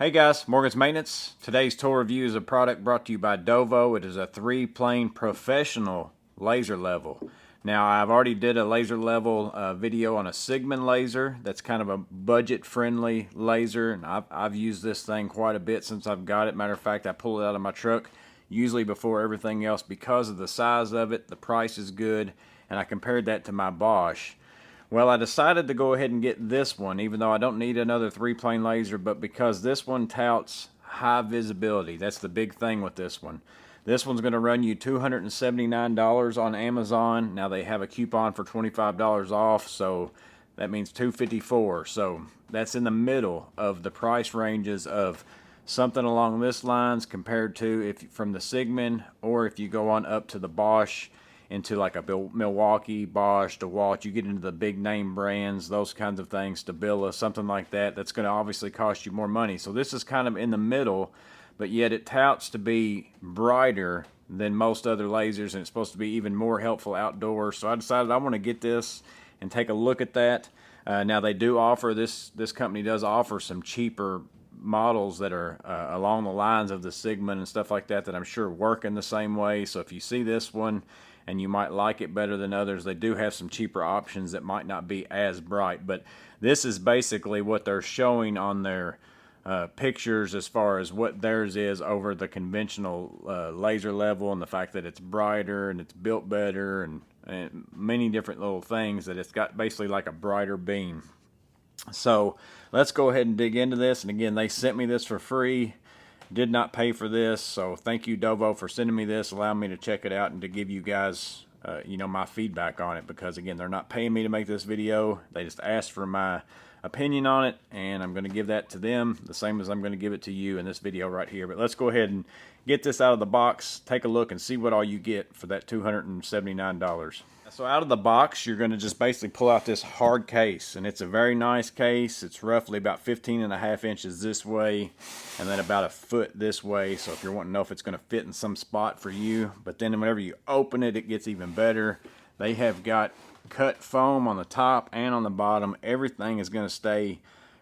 Hey guys, Morgan's Maintenance. Today's tool review is a product brought to you by Dovoh. It is a 3-plane professional laser level. Now I've already did a laser level video on a Sigma laser. That's kind of a budget friendly laser, and I've used this thing quite a bit since I've got it. Matter of fact, I pull it out of my truck usually before everything else because of the size of it. The price is good, and I compared that to my Bosch. Well, I decided to go ahead and get this one, even though I don't need another 3-plane laser, but because this one touts high visibility. That's the big thing with this one. This one's going to run you $279 on Amazon. Now they have a coupon for $25 off, so that means $254. So that's in the middle of the price ranges of something along this lines compared to if from the Sigma, or if you go on up to the Bosch, into like a Milwaukee, Bosch, DeWalt, you get into the big name brands, those kinds of things, Stabila, something like that, that's going to obviously cost you more money. So this is kind of in the middle, but yet it touts to be brighter than most other lasers, and it's supposed to be even more helpful outdoors. So I decided I want to get this and take a look at that. Now they do offer, this company does offer some cheaper models that are along the lines of the Sigma and stuff like that I'm sure work in the same way. So if you see this one and you might like it better than others, they do have some cheaper options that might not be as bright. But this is basically what they're showing on their pictures as far as what theirs is over the conventional laser level, and the fact that it's brighter and it's built better, and many different little things, that it's got basically like a brighter beam. So let's go ahead and dig into this. And again, they sent me this for free. Did not pay for this, so thank you, Dovoh, for sending me this, allowing me to check it out and to give you guys my feedback on it, because again, they're not paying me to make this video. They just asked for my opinion on it, and I'm going to give that to them the same as I'm going to give it to you in this video right here. But let's go ahead and get this out of the box, take a look, and see what all you get for that $279. So out of the box, you're going to just basically pull out this hard case, and it's a very nice case. It's roughly about 15.5 inches this way, and then about a foot this way. So if you're wanting to know if it's going to fit in some spot for you, but then whenever you open it, it gets even better. They have got cut foam on the top and on the bottom. Everything is going to stay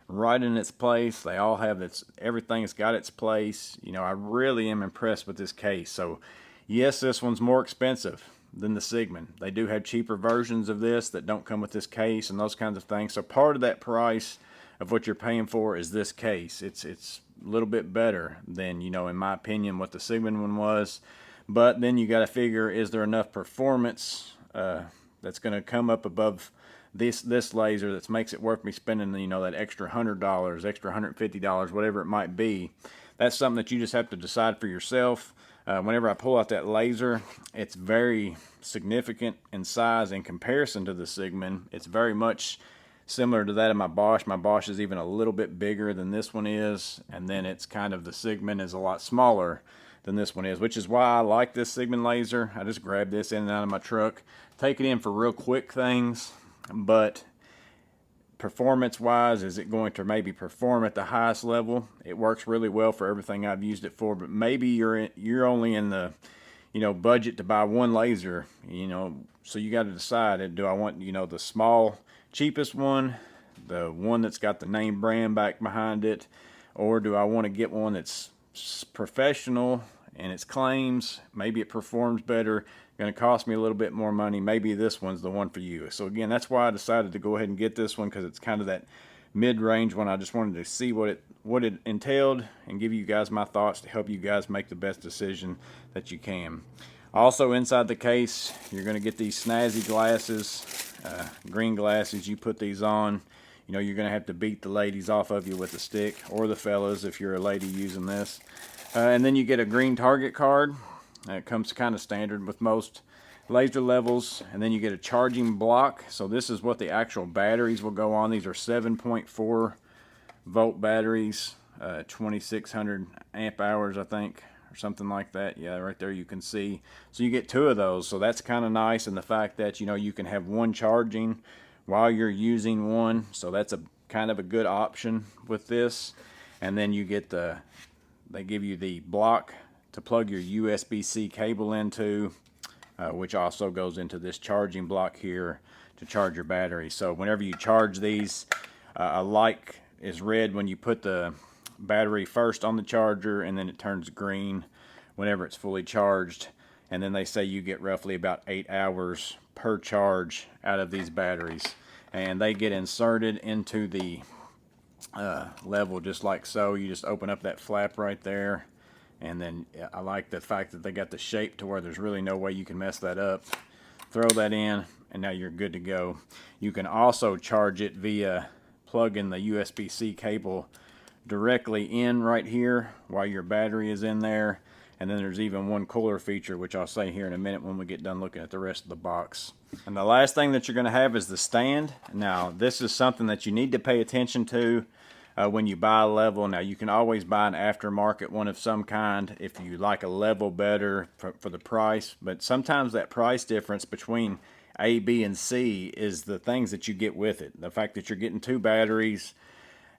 right in its place. They all have its, everything has got its place. I really am impressed with this case. So yes, this one's more expensive than the Sigma. They do have cheaper versions of this that don't come with this case and those kinds of things. So part of that price of what you're paying for is this case. It's a little bit better than, in my opinion, what the Sigma one was. But then you got to figure, is there enough performance that's going to come up above this laser that makes it worth me spending, that extra $100, extra $150, whatever it might be. That's something that you just have to decide for yourself. Whenever I pull out that laser, it's very significant in size in comparison to the Sigma. It's very much similar to that of my Bosch. My Bosch is even a little bit bigger than this one is, and then it's kind of, the Sigma is a lot smaller than this one is, which is why I like this Sigma laser. I just grab this in and out of my truck, take it in for real quick things. But performance wise, is it going to maybe perform at the highest level? It works really well for everything I've used it for, but maybe you're only in the budget to buy one laser, so you got to decide, do I want the small cheapest one, the one that's got the name brand back behind it, or do I want to get one that's professional and its claims, maybe it performs better, going to cost me a little bit more money? Maybe this one's the one for you. So again, that's why I decided to go ahead and get this one, because it's kind of that mid-range one. I just wanted to see what it entailed and give you guys my thoughts to help you guys make the best decision that you can. Also inside the case, you're going to get these snazzy glasses, green glasses. You put these on, you're going to have to beat the ladies off of you with a stick, or the fellas if you're a lady using this. And then you get a green target card. It comes kind of standard with most laser levels. And then you get a charging block. So this is what the actual batteries will go on. These are 7.4 volt batteries, 2600 amp hours, I think, or something like that. Yeah, right there you can see. So you get 2 of those. So that's kind of nice, and the fact that you can have one charging while you're using one. So that's a kind of a good option with this. And then you get they give you the block to plug your USB-C cable into, which also goes into this charging block here to charge your battery. So whenever you charge these, a light is red when you put the battery first on the charger, and then it turns green whenever it's fully charged. And then they say you get roughly about 8 hours per charge out of these batteries, and they get inserted into the level just like so. You just open up that flap right there, and then I like the fact that they got the shape to where there's really no way you can mess that up. Throw that in, and now you're good to go. You can also charge it via plugging the USB-C cable directly in right here while your battery is in there. And then there's even one cooler feature, which I'll say here in a minute when we get done looking at the rest of the box. And the last thing that you're going to have is the stand. Now, this is something that you need to pay attention to when you buy a level. Now, you can always buy an aftermarket one of some kind if you like a level better for the price. But sometimes that price difference between A, B, and C is the things that you get with it. The fact that you're getting 2 batteries,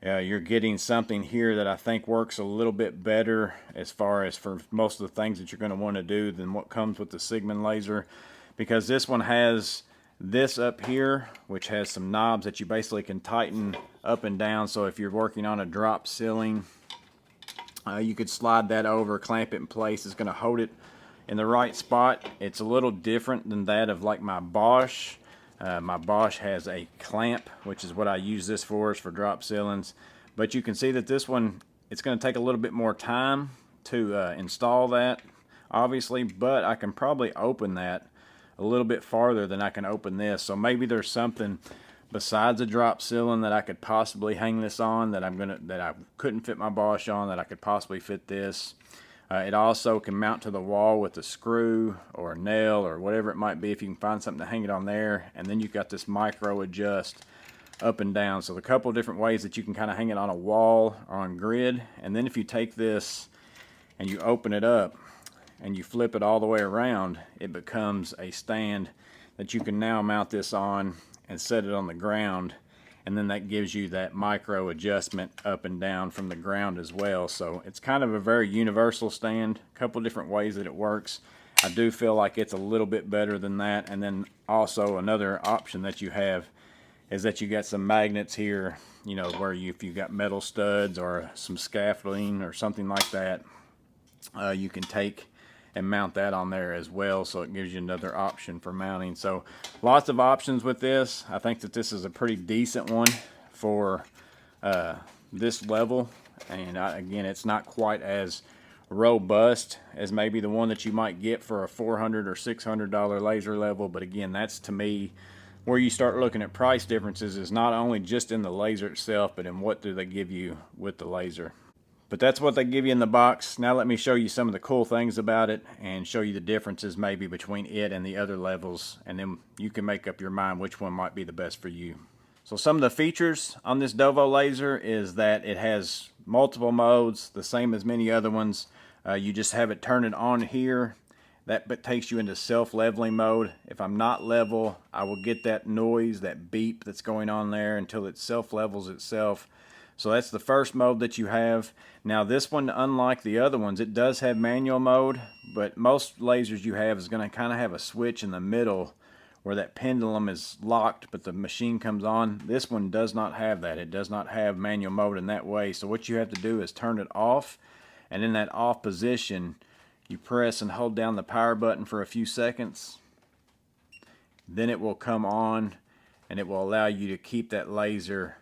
you're getting something here that I think works a little bit better as far as for most of the things that you're going to want to do than what comes with the Sigma laser, because this one has this up here, which has some knobs that you basically can tighten up and down. So if you're working on a drop ceiling, you could slide that over, clamp it in place. It's going to hold it in the right spot. It's a little different than that of like my Bosch. My Bosch has a clamp, which is what I use this for, is for drop ceilings. But you can see that this one, it's going to take a little bit more time to install that, obviously, but I can probably open that a little bit farther than I can open this. So maybe there's something besides a drop ceiling that I could possibly hang this on that I couldn't fit my Bosch on, that I could possibly fit this. It also can mount to the wall with a screw or a nail or whatever it might be if you can find something to hang it on there. And then you've got this micro adjust up and down. So a couple of different ways that you can kind of hang it on a wall or on grid. And then if you take this and you open it up and you flip it all the way around, it becomes a stand that you can now mount this on and set it on the ground. And then that gives you that micro adjustment up and down from the ground as well. So it's kind of a very universal stand. A couple different ways that it works. I do feel like it's a little bit better than that. And then also another option that you have is that you got some magnets here, you know, where if you've got metal studs or some scaffolding or something like that, you can take and mount that on there as well. So it gives you another option for mounting. So lots of options with this. I think that this is a pretty decent one for this level. And again, it's not quite as robust as maybe the one that you might get for a $400 or $600 laser level. But again, that's to me where you start looking at price differences, is not only just in the laser itself, but in what do they give you with the laser. But that's what they give you in the box. Now let me show you some of the cool things about it and show you the differences maybe between it and the other levels, and then you can make up your mind which one might be the best for you. So some of the features on this Dovoh laser is that it has multiple modes, the same as many other ones. You just have it turn it on here. That takes you into self-leveling mode. If I'm not level, I will get that noise, that beep that's going on there until it self-levels itself. So that's the first mode that you have. Now this one, unlike the other ones, it does have manual mode, but most lasers you have is going to kind of have a switch in the middle where that pendulum is locked, but the machine comes on. This one does not have that. It does not have manual mode in that way. So what you have to do is turn it off, and in that off position, you press and hold down the power button for a few seconds. Then it will come on, and it will allow you to keep that laser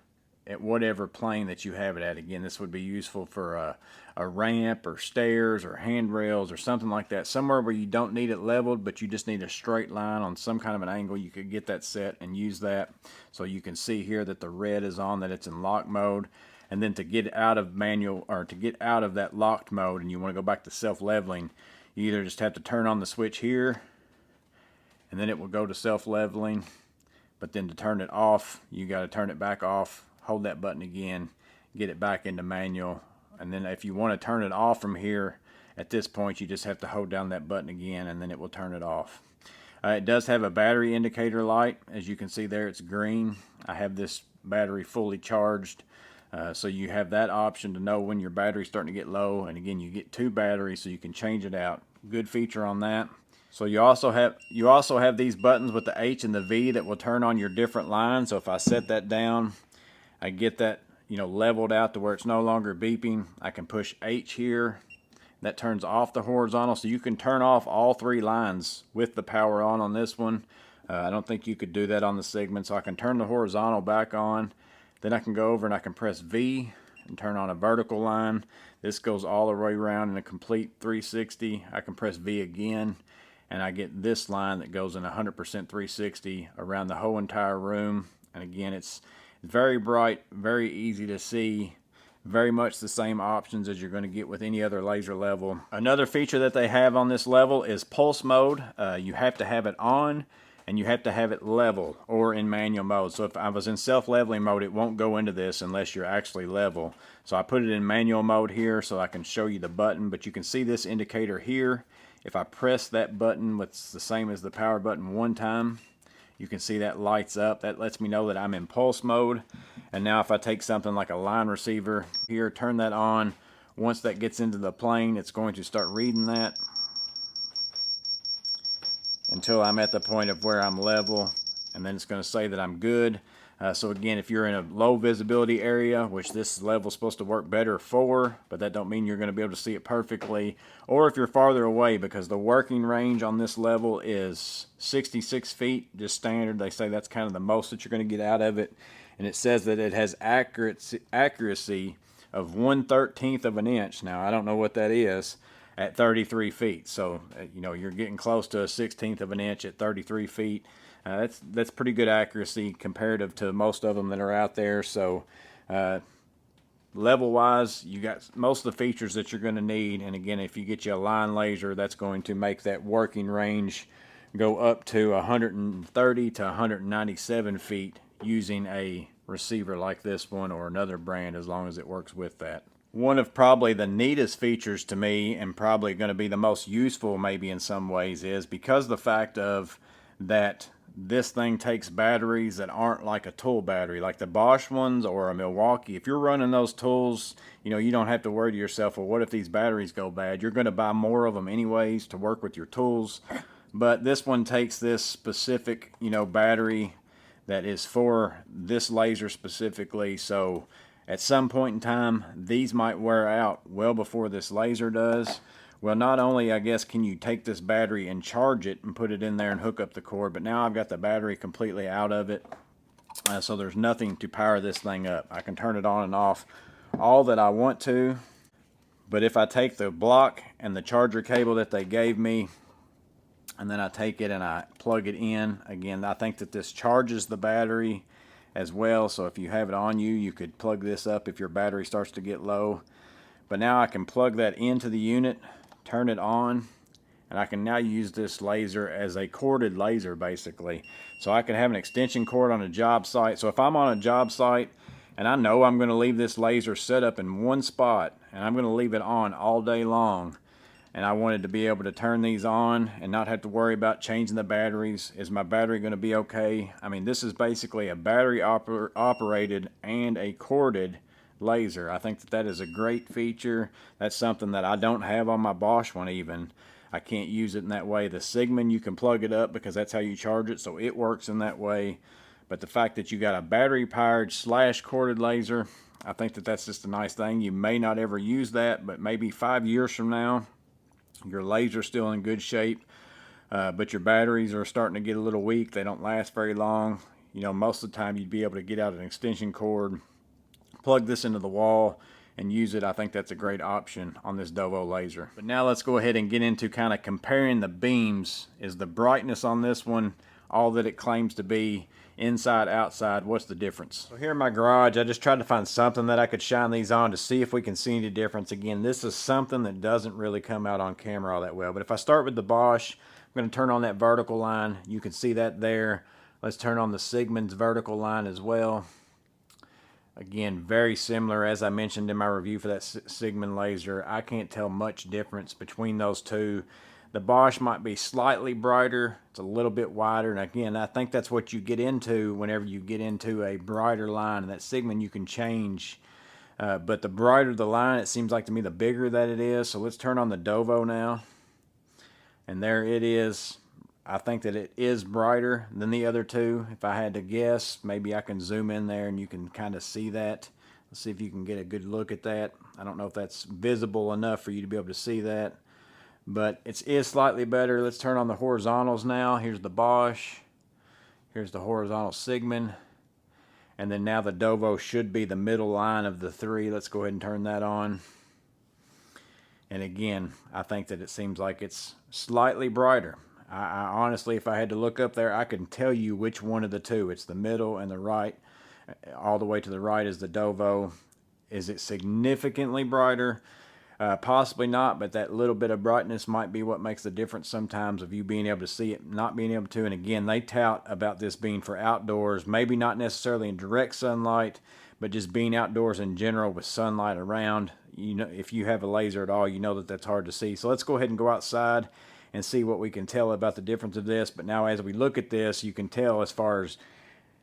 at whatever plane that you have it at. Again, this would be useful for a ramp or stairs or handrails or something like that. Somewhere where you don't need it leveled, but you just need a straight line on some kind of an angle. You could get that set and use that. So you can see here that the red is on, that it's in lock mode. And then to get out of manual, or to get out of that locked mode and you want to go back to self-leveling, you either just have to turn on the switch here, and then it will go to self-leveling. But then to turn it off, you got to turn it back off, hold that button again, get it back into manual. And then if you want to turn it off from here, at this point you just have to hold down that button again, and then it will turn it off. It does have a battery indicator light. As you can see there, it's green. I have this battery fully charged, so you have that option to know when your battery's starting to get low. And again, you get 2 batteries, so you can change it out. Good feature on that. So you also have these buttons with the H and the V that will turn on your different lines. So if I set that down, I get that leveled out to where it's no longer beeping, I can push H here. That turns off the horizontal, so you can turn off all 3 lines with the power on this one. I don't think you could do that on the Sigma, so I can turn the horizontal back on. Then I can go over and I can press V and turn on a vertical line. This goes all the way around in a complete 360. I can press V again, and I get this line that goes in 100% 360 around the whole entire room. And again, it's very bright, very easy to see. Very much the same options as you're going to get with any other laser level. Another feature that they have on this level is pulse mode. You have to have it on, and you have to have it level or in manual mode. So if I was in self-leveling mode, it won't go into this unless you're actually level. So I put it in manual mode here so I can show you the button, but you can see this indicator here. If I press that button, it's the same as the power button one time, you can see that lights up. That lets me know that I'm in pulse mode. And now if I take something like a line receiver here, turn that on, once that gets into the plane, it's going to start reading that until I'm at the point of where I'm level, and then it's going to say that I'm good. So again, if you're in a low visibility area, which this level is supposed to work better for, but that don't mean you're going to be able to see it perfectly, or if you're farther away, because the working range on this level is 66 feet, just standard. They say that's kind of the most that you're going to get out of it, and it says that it has accuracy of 1/13 of an inch. Now, I don't know what that is at 33 feet, so you're getting close to a 1/16 of an inch at 33 feet. That's pretty good accuracy comparative to most of them that are out there. So level wise, you got most of the features that you're going to need. And again, if you get you a line laser, that's going to make that working range go up to 130 to 197 feet using a receiver like this one or another brand, as long as it works with that. One of probably the neatest features to me, and probably going to be the most useful maybe in some ways, is because the fact of that this thing takes batteries that aren't like a tool battery, like the Bosch ones or a Milwaukee. If you're running those tools, you don't have to worry to yourself, well, what if these batteries go bad? You're going to buy more of them anyways to work with your tools. But this one takes this specific, battery that is for this laser specifically. So at some point in time, these might wear out well before this laser does. Well, not only, I guess, can you take this battery and charge it and put it in there and hook up the cord, but now I've got the battery completely out of it, so there's nothing to power this thing up. I can turn it on and off all that I want to, but if I take the block and the charger cable that they gave me, and then I take it and I plug it in, again, I think that this charges the battery as well, so if you have it on you, you could plug this up if your battery starts to get low. But now I can plug that into the unit, turn it on, and I can now use this laser as a corded laser basically. So I can have an extension cord on a job site. So if I'm on a job site and I know I'm going to leave this laser set up in one spot and I'm going to leave it on all day long, and I wanted to be able to turn these on and not have to worry about changing the batteries, is my battery going to be okay? I mean, this is basically a battery operated and a corded laser. I think that is a great feature. That's something that I don't have on my Bosch one even. I can't use it in that way. The Sigma, you can plug it up because that's how you charge it, so it works in that way. But the fact that you got a battery powered / corded laser, I think that that's just a nice thing. You may not ever use that, but maybe 5 years from now, your laser's still in good shape, but your batteries are starting to get a little weak. They don't last very long. Most of the time you'd be able to get out an extension cord, plug this into the wall, and use it. I think that's a great option on this Dovoh laser. But now let's go ahead and get into kind of comparing the beams. Is the brightness on this one all that it claims to be? Inside, outside, what's the difference? So here in my garage, I just tried to find something that I could shine these on to see if we can see any difference. Again, this is something that doesn't really come out on camera all that well. But if I start with the Bosch, I'm going to turn on that vertical line. You can see that there. Let's turn on the Sigma's vertical line as well. Again, very similar, as I mentioned in my review for that Sigma laser. I can't tell much difference between those two. The Bosch might be slightly brighter. It's a little bit wider. And again, I think that's what you get into whenever you get into a brighter line. And that Sigma you can change. But the brighter the line, it seems like to me the bigger that it is. So let's turn on the Dovoh now. And there it is. I think that it is brighter than the other two. If I had to guess, maybe I can zoom in there and you can kind of see that. Let's see if you can get a good look at that. I don't know if that's visible enough for you to be able to see that, but it is slightly better. Let's turn on the horizontals now. Here's the Bosch. Here's the horizontal Sigma. And then now the Dovoh should be the middle line of the three. Let's go ahead and turn that on. And again, I think that it seems like it's slightly brighter. I honestly, if I had to look up there, I can tell you which one of the two. It's the middle and the right. All the way to the right is the Dovoh. Is it significantly brighter? Possibly not, but that little bit of brightness might be what makes the difference sometimes of you being able to see it, not being able to. And again, they tout about this being for outdoors, maybe not necessarily in direct sunlight, but just being outdoors in general with sunlight around. You know, if you have a laser at all, you know that that's hard to see. So let's go ahead and go outside and see what we can tell about the difference of this. But now as we look at this, you can tell as far as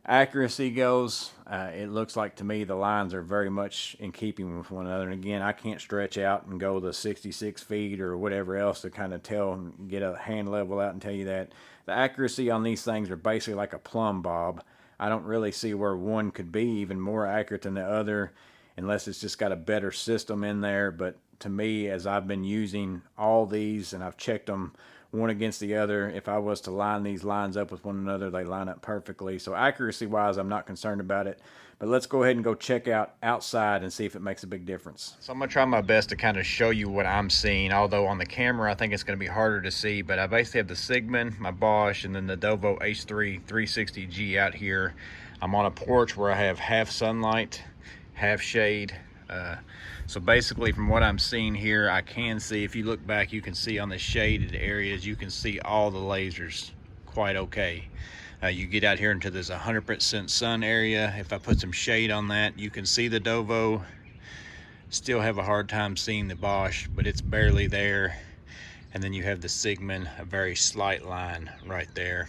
accuracy goes, it looks like to me the lines are very much in keeping with one another. And again, I can't stretch out and go the 66 feet or whatever else to kind of tell and get a hand level out and tell you that. The accuracy on these things are basically like a plumb bob. I don't really see where one could be even more accurate than the other unless it's just got a better system in there. But to me, as I've been using all these and I've checked them one against the other, if I was to line these lines up with one another, they line up perfectly. So accuracy wise, I'm not concerned about it. But let's go ahead and go check out outside and see if it makes a big difference. So I'm gonna try my best to kind of show you what I'm seeing, although on the camera I think it's gonna be harder to see. But I basically have the Sigma, my Bosch, and then the Dovoh H3-360G out here. I'm on a porch where I have half sunlight, half shade. So basically from what I'm seeing here, I can see, if you look back, you can see on the shaded areas, you can see all the lasers quite okay. You get out here into this 100% sun area. If I put some shade on that, you can see the Dovoh. Still have a hard time seeing the Bosch, but it's barely there. And then you have the Sigma, a very slight line right there.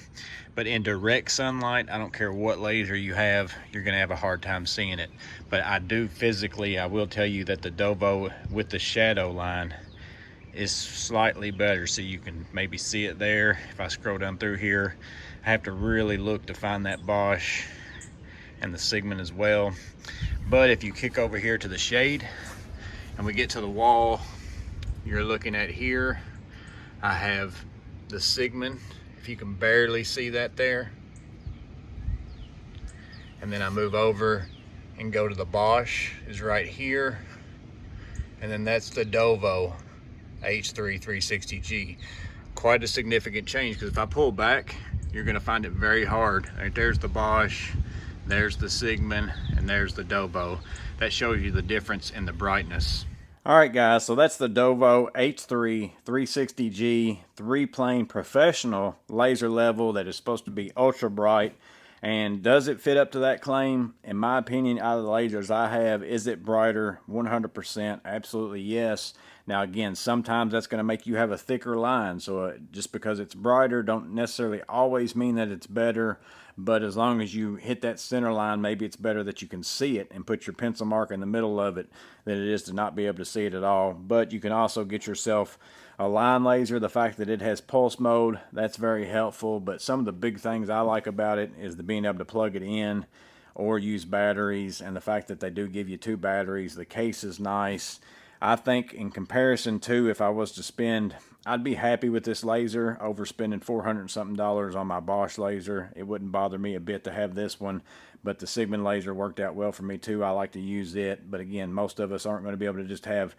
But in direct sunlight, I don't care what laser you have, you're gonna have a hard time seeing it. But I do physically, I will tell you that the Dovoh with the shadow line is slightly better. So you can maybe see it there. If I scroll down through here, I have to really look to find that Bosch and the Sigma as well. But if you kick over here to the shade and we get to the wall, you're looking at here, I have the Sigma, if you can barely see that there. And then I move over and go to the Bosch, is right here. And then that's the Dovoh H3-360G. Quite a significant change, because if I pull back, you're gonna find it very hard. Right, there's the Bosch, there's the Sigma, and there's the Dovoh. That shows you the difference in the brightness. All right, guys, so that's the Dovoh H3-360G 3-plane professional laser level that is supposed to be ultra bright. And does it fit up to that claim? In my opinion, out of the lasers I have, is it brighter? 100%, absolutely yes. Now again, sometimes that's going to make you have a thicker line, so just because it's brighter don't necessarily always mean that it's better. But as long as you hit that center line, maybe it's better that you can see it and put your pencil mark in the middle of it than it is to not be able to see it at all. But you can also get yourself a line laser. The fact that it has pulse mode, that's very helpful. But some of the big things I like about it is the being able to plug it in or use batteries, and the fact that they do give you 2 batteries. The case is nice. I think in comparison to, if I was to spend, I'd be happy with this laser over spending $400 something on my Bosch laser. It wouldn't bother me a bit to have this one, but the Sigma laser worked out well for me too. I like to use it, but again, most of us aren't going to be able to just have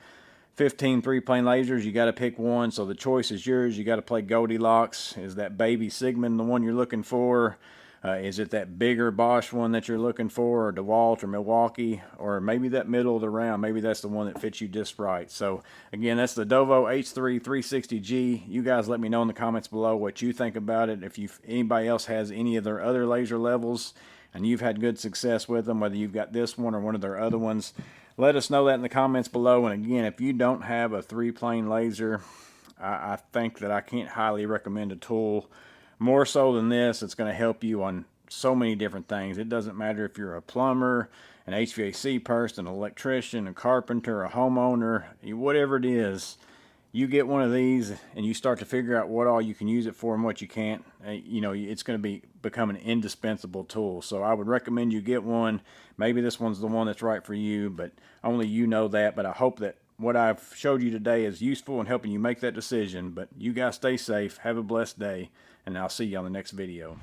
15 3-plane lasers. You got to pick one, so the choice is yours. You got to play Goldilocks. Is that baby Sigma the one you're looking for? Is it that bigger Bosch one that you're looking for, or DeWalt or Milwaukee, or maybe that middle of the round? Maybe that's the one that fits you just right. So again, that's the Dovoh H3-360G. You guys let me know in the comments below what you think about it. If anybody else has any of their other laser levels and you've had good success with them, whether you've got this one or one of their other ones, let us know that in the comments below. And again, if you don't have a 3-plane laser, I think that I can't highly recommend a tool more so than this. It's going to help you on so many different things. It doesn't matter if you're a plumber, an HVAC person, an electrician, a carpenter, a homeowner, whatever it is. you get one of these and you start to figure out what all you can use it for and what you can't, you know, it's going to become an indispensable tool. So I would recommend you get one. Maybe this one's the one that's right for you, but only you know that. But I hope that what I've showed you today is useful in helping you make that decision. But you guys stay safe, have a blessed day, and I'll see you on the next video.